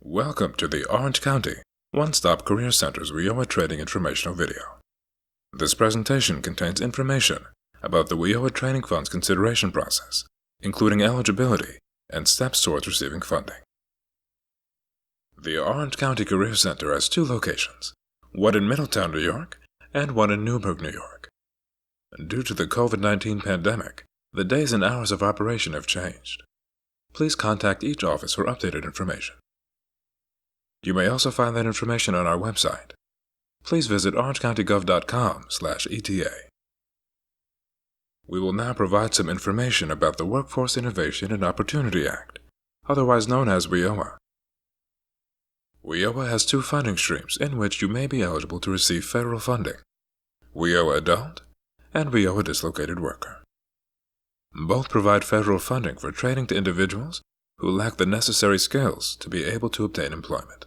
Welcome to the Orange County One-Stop Career Center's WIOA Training Informational Video. This presentation contains information about the WIOA Training Fund's consideration process, including eligibility and steps towards receiving funding. The Orange County Career Center has two locations, one in Middletown, New York, and one in Newburgh, New York. Due to the COVID-19 pandemic, the days and hours of operation have changed. Please contact each office for updated information. You may also find that information on our website. Please visit orangecountygov.com/ETA. We will now provide some information about the Workforce Innovation and Opportunity Act, otherwise known as WIOA. WIOA has two funding streams in which you may be eligible to receive federal funding: WIOA Adult and WIOA Dislocated Worker. Both provide federal funding for training to individuals who lack the necessary skills to be able to obtain employment.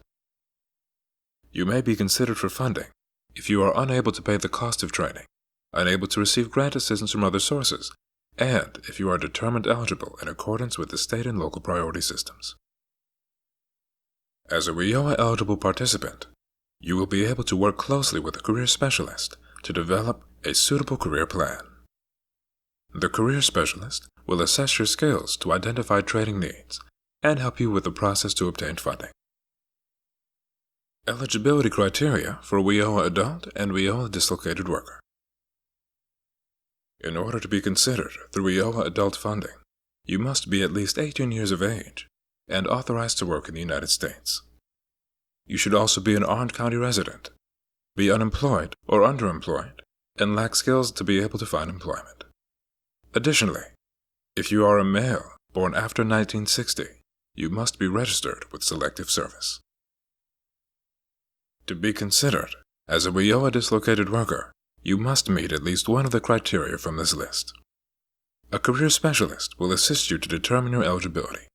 You may be considered for funding if you are unable to pay the cost of training, unable to receive grant assistance from other sources, and if you are determined eligible in accordance with the state and local priority systems. As a WIOA-eligible participant, you will be able to work closely with a career specialist to develop a suitable career plan. The career specialist will assess your skills to identify training needs and help you with the process to obtain funding. Eligibility criteria for WIOA Adult and WIOA Dislocated Worker. In order to be considered through WIOA Adult funding, you must be at least 18 years of age and authorized to work in the United States. You should also be an Orange County resident, be unemployed or underemployed, and lack skills to be able to find employment. Additionally, if you are a male born after 1960, you must be registered with Selective Service. To be considered as a WIOA Dislocated Worker, you must meet at least one of the criteria from this list. A career specialist will assist you to determine your eligibility.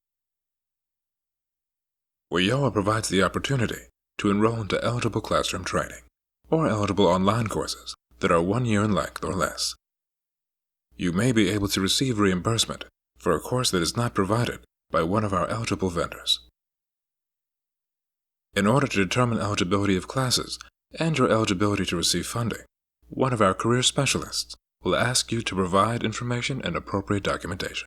WIOA provides the opportunity to enroll into eligible classroom training or eligible online courses that are 1 year in length or less. You may be able to receive reimbursement for a course that is not provided by one of our eligible vendors. In order to determine eligibility of classes and your eligibility to receive funding, one of our career specialists will ask you to provide information and appropriate documentation.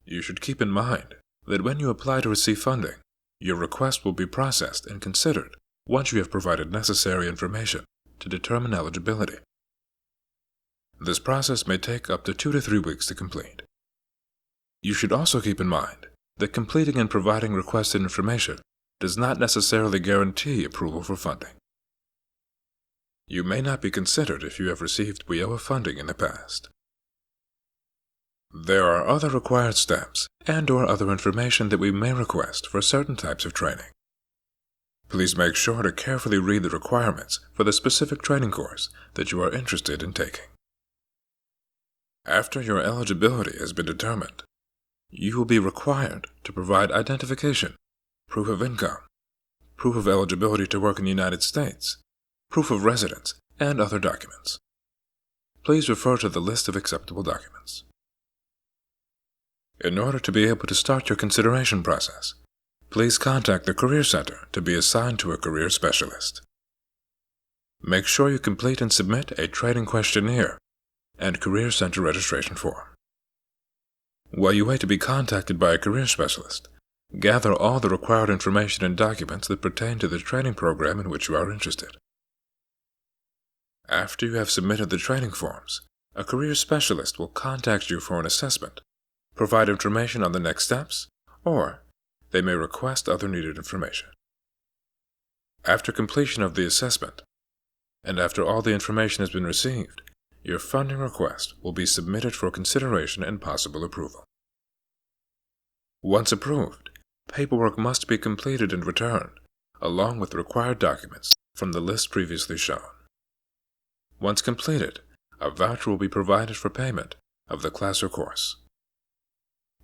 You should keep in mind that when you apply to receive funding, your request will be processed and considered once you have provided necessary information to determine eligibility. This process may take up to 2 to 3 weeks to complete. You should also keep in mind that completing and providing requested information does not necessarily guarantee approval for funding. You may not be considered if you have received WIOA funding in the past. There are other required steps and/or other information that we may request for certain types of training. Please make sure to carefully read the requirements for the specific training course that you are interested in taking. After your eligibility has been determined, you will be required to provide identification, proof of income, proof of eligibility to work in the United States, proof of residence, and other documents. Please refer to the list of acceptable documents. In order to be able to start your consideration process, please contact the Career Center to be assigned to a career specialist. Make sure you complete and submit a training questionnaire and Career Center registration form. While you wait to be contacted by a career specialist, gather all the required information and documents that pertain to the training program in which you are interested. After you have submitted the training forms, a career specialist will contact you for an assessment, provide information on the next steps, or they may request other needed information. After completion of the assessment, and after all the information has been received, your funding request will be submitted for consideration and possible approval. Once approved, paperwork must be completed and returned, along with required documents from the list previously shown. Once completed, a voucher will be provided for payment of the class or course.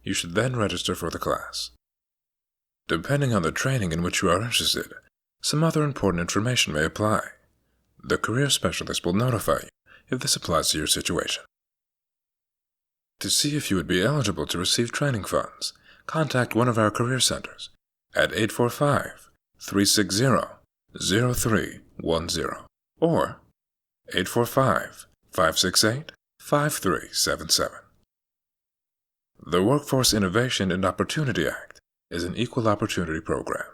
You should then register for the class. Depending on the training in which you are interested, some other important information may apply. The career specialist will notify you if this applies to your situation. To see if you would be eligible to receive training funds, contact one of our career centers at 845-360-0310 or 845-568-5377. The Workforce Innovation and Opportunity Act is an equal opportunity program.